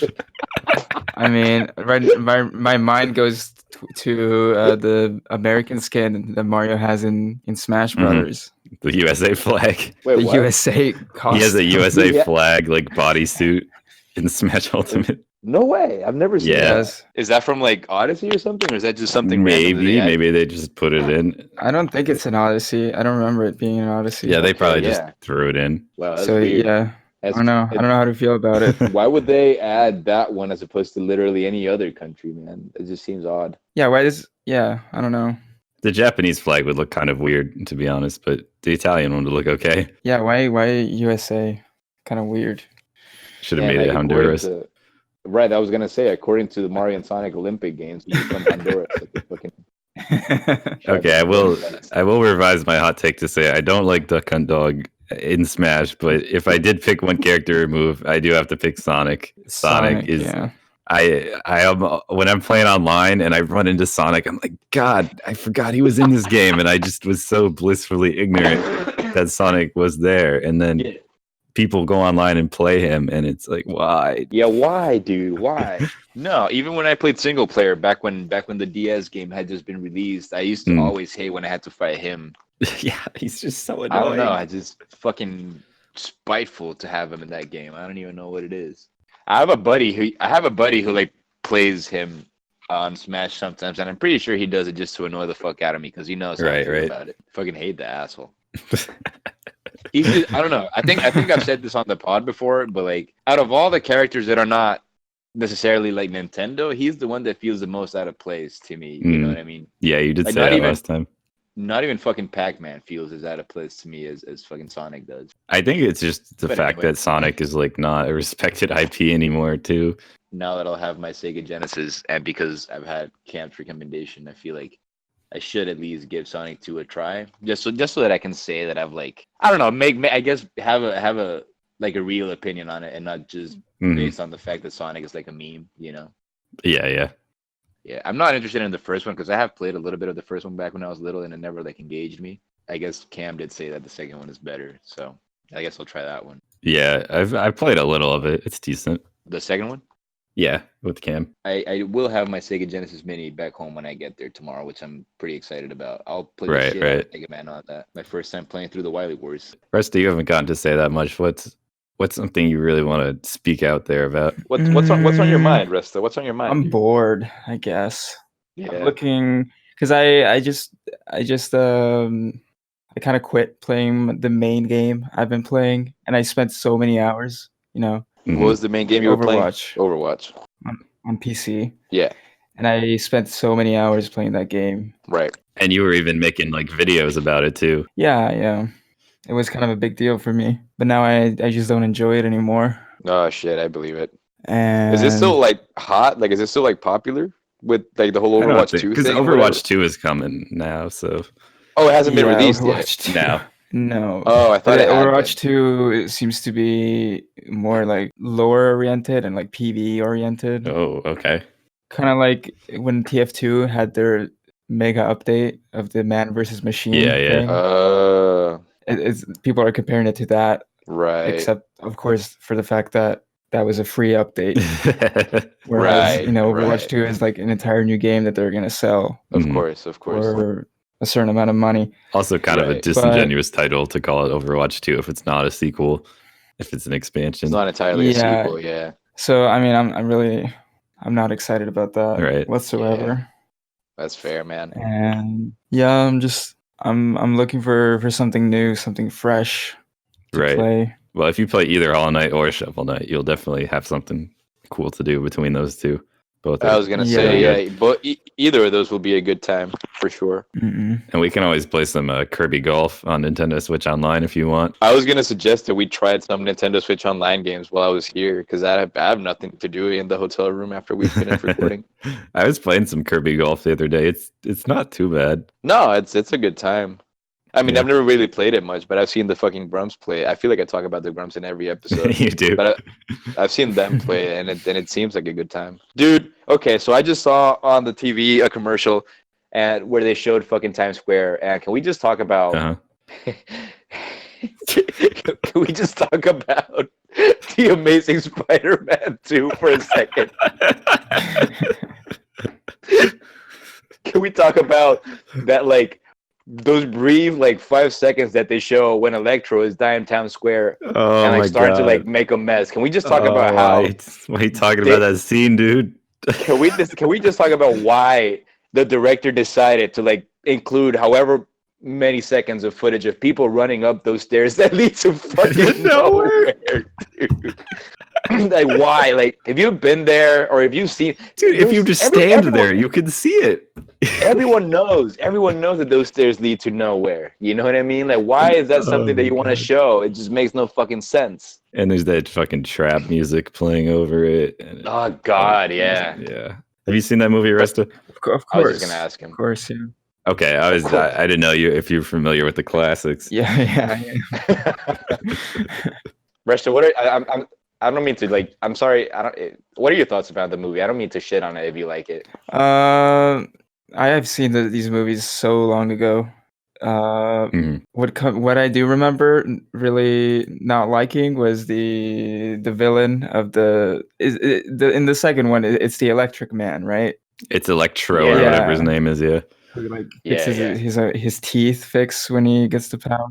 I mean, my mind goes to the American skin that Mario has in Smash Brothers. The USA flag. Wait, the what? USA costume. He has a USA flag like bodysuit in Smash Ultimate. No way. I've never seen Yeah. that. Is that from like Odyssey or something? Or is that just something Maybe they just put it in. I don't think it's an Odyssey. I don't remember it being an Odyssey. Yeah, they probably just threw it in. Wow, that's So weird. yeah, I don't know how to feel about it. Why would they add that one as opposed to literally any other country, man? It just seems odd. Yeah, I don't know. The Japanese flag would look kind of weird, to be honest, but the Italian one would look okay. Yeah, why USA? Kind of weird. Should have made it Honduras. Right, I was gonna say, according to the Mario and Sonic Olympic games, he's from Honduras. Like the fucking Okay, I will revise my hot take to say I don't like Duck Hunt Dog in Smash, but if I did pick one character or move, I do have to pick Sonic. Sonic is yeah. I am when I'm playing online and I run into Sonic, I'm like, God, I forgot he was in this game, and I just was so blissfully ignorant that Sonic was there. And then Yeah. people go online and play him, and it's like, why? Yeah, why, dude? Why? No, even when I played single player back when the DS game had just been released, I used to always hate when I had to fight him. Yeah, he's just so annoying. I don't know. I just fucking spiteful to have him in that game. I don't even know what it is. I have a buddy who like plays him on Smash sometimes, and I'm pretty sure he does it just to annoy the fuck out of me because he knows how I feel about it. Fucking hate the asshole. He's just, I don't know. I think I've said this on the pod before, but like out of all the characters that are not necessarily like Nintendo, he's the one that feels the most out of place to me. You know what I mean? Yeah, you did like, say that last time. Not even fucking Pac-Man feels as out of place to me as fucking Sonic does. I think it's just the fact that Sonic is like not a respected IP anymore too. Now that I'll have my Sega Genesis, and because I've had Cam's recommendation, I feel like I should at least give Sonic 2 a try, just so that I can say that I've like, I don't know, I guess have a like a real opinion on it and not just based on the fact that Sonic is like a meme, you know? Yeah. Yeah, I'm not interested in the first one because I have played a little bit of the first one back when I was little and it never like engaged me. I guess Cam did say that the second one is better, so I guess I'll try that one. Yeah, I've played a little of it. It's decent. The second one? Yeah, with Cam. I will have my Sega Genesis Mini back home when I get there tomorrow, which I'm pretty excited about. I'll play the shit out of Mega Man on that. My first time playing through the Wily Wars. Resta, you haven't gotten to say that much. What's something you really want to speak out there about? What's on your mind, Resta? What's on your mind? I'm bored, I guess. Yeah. I'm looking because I kind of quit playing the main game I've been playing, and I spent so many hours. You know. What was the main game you were playing? Overwatch. On PC. Yeah. And I spent so many hours playing that game. Right. And you were even making like videos about it too. Yeah. It was kind of a big deal for me. But now I just don't enjoy it anymore. Oh shit, I believe it. And is it still like hot? Like is it still like popular with like the whole Overwatch 2 thing? Because Overwatch 2 is coming now, so it hasn't been released Overwatch yet. 2. No. No. Oh, I thought Overwatch 2 seems to be more like lore oriented and like PvE oriented. Oh, okay. Kind of like when TF2 had their mega update of the man versus machine. Yeah. It's people are comparing it to that. Right. Except of course for the fact that was a free update. Whereas, Overwatch 2 is like an entire new game that they're gonna sell. Of course. For a certain amount of money. Also kind of a disingenuous title to call it Overwatch 2 if it's not a sequel, if it's an expansion. It's not entirely a sequel, yeah. So I mean I'm not excited about that whatsoever. Yeah. That's fair, man. And yeah, I'm looking for something new, something fresh to play. Well, if you play either Hollow Knight or Shovel Knight, you'll definitely have something cool to do between those two. Both. I was gonna say, but either of those will be a good time for sure. Mm-mm. And we can always play some Kirby Golf on Nintendo Switch Online if you want. I was gonna suggest that we tried some Nintendo Switch Online games while I was here because I have nothing to do in the hotel room after we finish recording. I was playing some Kirby Golf the other day. It's not too bad. No, it's a good time. I mean, I've never really played it much, but I've seen the fucking Grumps play. I feel like I talk about the Grumps in every episode. You do. But I've seen them play, and it seems like a good time. Dude, okay, so I just saw on the TV a commercial where they showed fucking Times Square, and can we just talk about... Can we just talk about The Amazing Spider-Man 2 for a second? Can we talk about that, like... those brief 5 seconds that they show when Electro is dying Town Square and starting to make a mess. Can we just talk about how? Why are you talking about that scene, dude? Can we just talk about why the director decided to include however many seconds of footage of people running up those stairs that lead to fucking nowhere, dude? Why? Have you been there or have you seen? Dude, if you just stand there, you can see it. Everyone knows that those stairs lead to nowhere. You know what I mean? Why is that something that you want to show? It just makes no fucking sense. And there's that fucking trap music playing over it. Oh God, yeah. Yeah. Have you seen that movie, Resta? Of I was course. just gonna ask Of him. course, yeah. Okay, I didn't know if you're familiar with the classics. Yeah. Resta, what are I don't mean to like. I'm sorry. I don't. What are your thoughts about the movie? I don't mean to shit on it if you like it. I have seen these movies so long ago. Mhm. What I do remember really not liking was the villain of in the second one. It's the Electric Man, right? It's Electro or Yeah. whatever his name is. Yeah. Who like Yeah, gets his teeth fixed when he gets the power.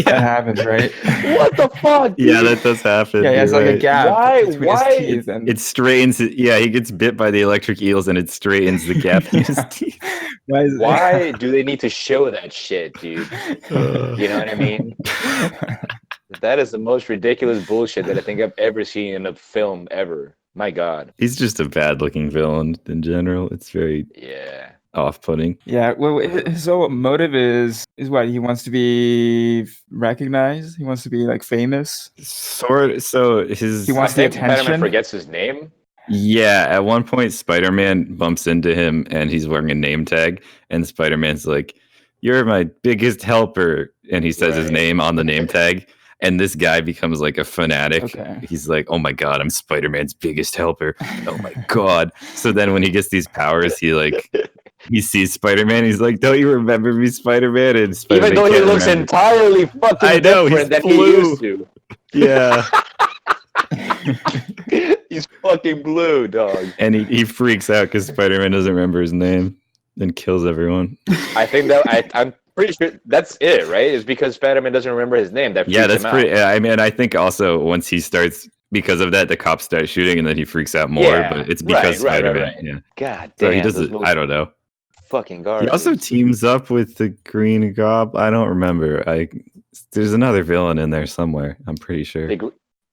That happens, right? What the fuck? Yeah, dude? that does happen. Yeah, he has You're like a right. gap Why- between why- his teeth, and It straightens. Yeah, he gets bit by the electric eels, and it straightens the gap in his Yeah. teeth. Why do they need to show that shit, dude? You know what I mean? That is the most ridiculous bullshit that I think I've ever seen in a film ever. My God. He's just a bad-looking villain in general. It's very Yeah. off-putting. Yeah, well, his whole motive is what he wants to be recognized. He wants to be like famous. Sort. So his. He I wants the think Spider-Man attention. forgets his name. Yeah, at one point, Spider-Man bumps into him, and he's wearing a name tag, and Spider-Man's like, "You're my biggest helper," and he says his Right. name on the name tag. And this guy becomes like a fanatic. Okay. He's like, "Oh my god, I'm Spider-Man's biggest helper." Oh my god. So then when he gets these powers, he sees Spider-Man. He's like, "Don't you remember me, Spider-Man?" And Spider-Man Even though he can't looks remember. entirely fucking I know, he's different than he blue. used to. Yeah. He's fucking blue, dog. And he freaks out because Spider-Man doesn't remember his name and kills everyone. I think that I'm pretty sure that's it, right? It's because Spider-Man doesn't remember his name. That Yeah, freaks that's him pretty. out. I mean, I think also once he starts, because of that, the cops start shooting, and then he freaks out more. Yeah, but it's because right, Spider-Man. right. Yeah. God So damn. he does those it. movies I don't know. fucking He garbage. also teams up with the Green Goblin. I don't remember. There's another villain in there somewhere. I'm pretty sure.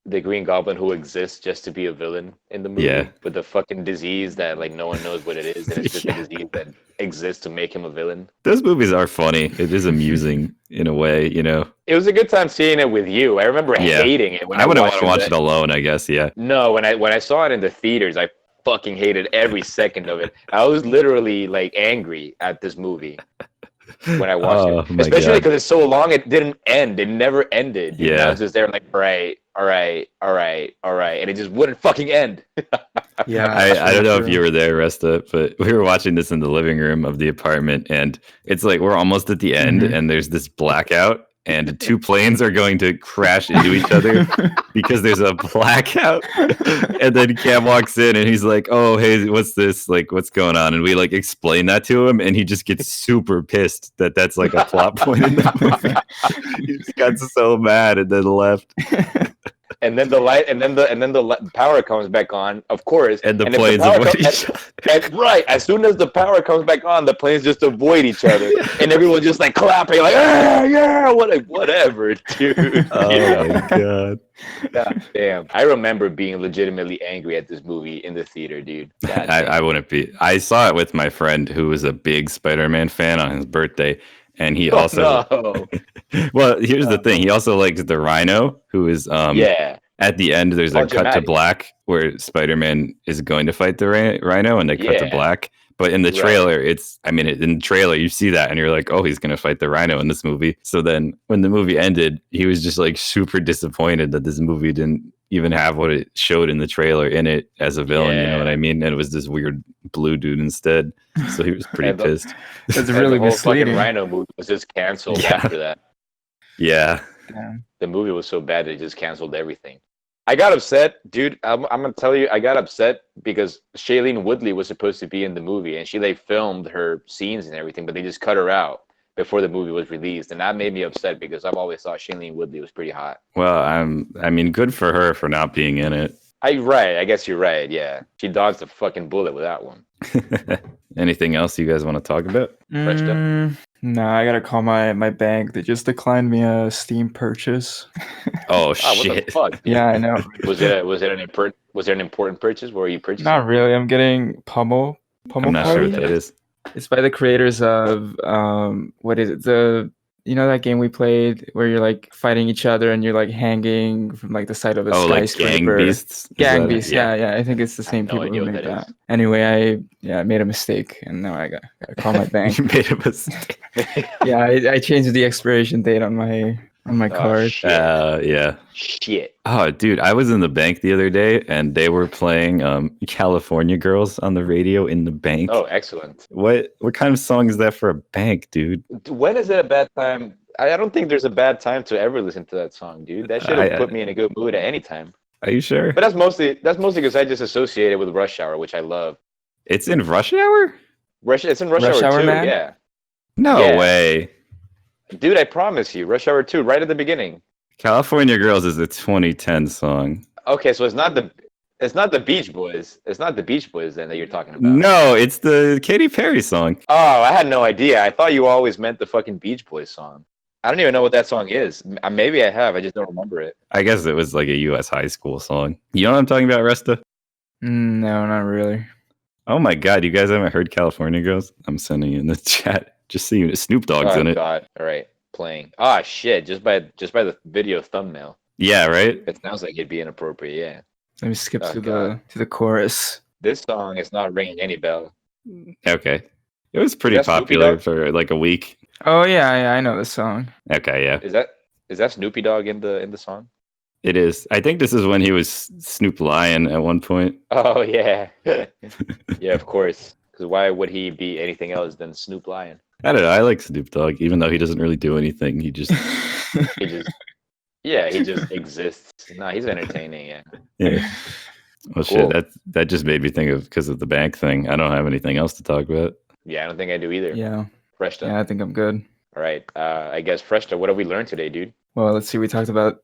the Green Goblin who exists just to be a villain in the movie. Yeah. With the fucking disease that like no one knows what it is, and it's just Yeah. a disease that exists to make him a villain. Those movies are funny. It is amusing in a way, you know. It was a good time seeing it with you. I remember Yeah. hating it when I wouldn't want watched to watch it alone, I guess. Yeah. No, when I saw it in the theaters, I fucking hated every second of it. I was literally like angry at this movie when I watched Oh, it, my especially God. because it's so long. It didn't end. It never ended. And Yeah. I was just there like, all right, and it just wouldn't fucking end. Yeah, I don't know if true. you were there, Resta, but we were watching this in the living room of the apartment, and it's like we're almost at the end, Mhm. and there's this blackout, and two planes are going to crash into each other because there's a blackout. And then Cam walks in, and he's like, "Oh, hey, what's this? Like, what's going on?" And we like explain that to him, and he just gets super pissed that that's like a plot point in the movie. He just got so mad and then left. And then the light, and then the power comes back on, of course. And the if planes power avoid co- each other. and right, as soon as the power comes back on, the planes just avoid each other, and everyone's just like clapping, like, "Ah, yeah, whatever, dude." Oh You know? my god. God damn. I remember being legitimately angry at this movie in the theater, dude. God damn. I wouldn't be. I saw it with my friend who was a big Spider-Man fan on his birthday, and he also. no. Well, here's the thing. He also likes the Rhino, who is Yeah. at the end. There's a Punch him cut to out. black where Spider-Man is going to fight the Rhino, and they cut to Yeah. black. But in the Right. trailer, in the trailer, you see that, and you're like, oh, he's going to fight the Rhino in this movie. So then, when the movie ended, he was just like super disappointed that this movie didn't even have what it showed in the trailer in it as a villain. You know what I mean? And it was this weird blue dude instead. So he was pretty And the- pissed. That's And really the whole fucking misleading. Rhino movie was just canceled Yeah. after that. Yeah. Yeah. The movie was so bad they just canceled everything. I got upset, dude. I'm gonna tell you, I got upset because Shailene Woodley was supposed to be in the movie, and she like filmed her scenes and everything, but they just cut her out before the movie was released, and that made me upset because I've always thought Shailene Woodley was pretty hot. Well, I mean, good for her for not being in it. I guess you're right. Yeah, she dodged a fucking bullet with that one. Anything else you guys want to talk about? No, I gotta call my bank. They just declined me a Steam purchase. Oh, What the shit. fuck? dude? Yeah, I know. Was it an important purchase? What were you purchasing? Not really. I'm getting Pummel I'm not sure Party. what that is. It's by the creators of what is it? The You know that game we played where you're like fighting each other and you're like hanging from like the side of a Oh, like skyscraper. Gang Beasts? Is Gang that it? Beasts. Yeah. I think it's the I have same no people idea who what made that that. Anyway, I made a mistake and now I gotta call my bank. You made a mistake. Yeah, I changed the expiration date on my Oh, card. shit. Yeah. Shit. Oh, dude, I was in the bank the other day and they were playing California Girls on the radio in the bank. Oh, excellent. What kind of song is that for a bank, dude? When is it a bad time? I don't think there's a bad time to ever listen to that song, dude. That should have put me in a good mood at any time. Are you sure? But that's mostly because I just associate it with Rush Hour, which I love. It's in Rush Hour? It's in Rush Rush Hour Hour, 2, man? yeah. No Yeah. way. Dude, I promise you, Rush Hour 2, right at the beginning. California Girls is a 2010 song. Okay, so it's not the Beach Boys. It's not the Beach Boys then that you're talking about. No, it's the Katy Perry song. Oh, I had no idea. I thought you always meant the fucking Beach Boys song. I don't even know what that song is. Maybe I have. I just don't remember it. I guess it was like a U.S. high school song. You know what I'm talking about, Resta? No, not really. Oh my God, you guys haven't heard California Girls? I'm sending you in the chat. Just seeing Snoop Dogg's in Oh it. God! All right, playing. Ah, shit! Just by the video thumbnail, Yeah, right? it sounds like it'd be inappropriate. Yeah. Let me skip Oh, to God. the chorus. This song is not ringing any bell. Okay. It was pretty Is that Snoopy popular Dogg? for like a week. Oh yeah, I know the song. Okay, yeah. Is that Snoopy Dogg in the song? It is. I think this is when he was Snoop Lion at one point. Oh yeah, yeah, of course. Because why would he be anything else than Snoop Lion? I don't know. I like Snoop Dogg, even though he doesn't really do anything. He just, He just he just exists. No, he's entertaining. Yeah. yeah. Well, Cool. shit. That just made me think of because of the bank thing. I don't have anything else to talk about. Yeah, I don't think I do either. Yeah, Freshta. I think I'm good. All right. I guess Freshta. What have we learned today, dude? Well, let's see. We talked about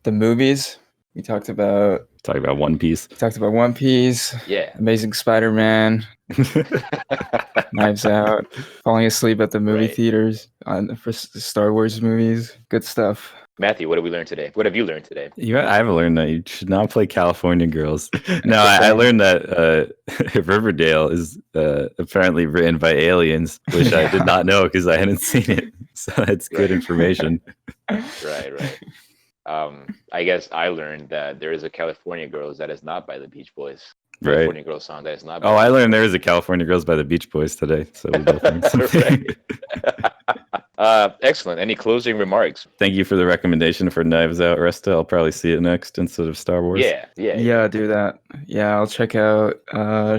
the movies. We talked about Talk about One Piece. One Piece, Yeah. Amazing Spider-Man, Knives Out, falling asleep at the movie Right. theaters for Star Wars movies. Good stuff. Matthew, what have we learned today? What have you learned today? I've learned that you should not play California Girls. No, I learned that Riverdale is apparently written by aliens, which I did not know because I hadn't seen it. So that's good information. Right. I guess I learned that there is a California Girls that is not by the Beach Boys. Right. California Girls song that is not by Oh, I learned there is a California Girls by the Beach Boys today. So we both learned something. Excellent. Any closing remarks? Thank you for the recommendation for Knives Out, Resta. I'll probably see it next instead of Star Wars. Yeah. Do that. Yeah, I'll check out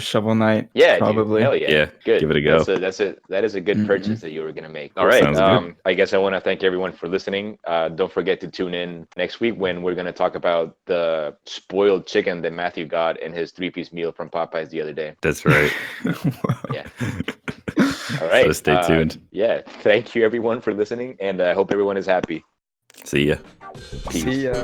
Shovel Knight. Yeah, dude. probably. Hell yeah. Yeah, Good. give it a go. That is a good Mhm. purchase that you were gonna make. All right. Sounds good. I guess I want to thank everyone for listening. Don't forget to tune in next week when we're gonna talk about the spoiled chicken that Matthew got in his 3-piece meal from Popeyes the other day. That's right. Yeah. All right. So stay tuned. Yeah. Thank you everyone for listening, and I hope everyone is happy. See ya. Peace. See ya.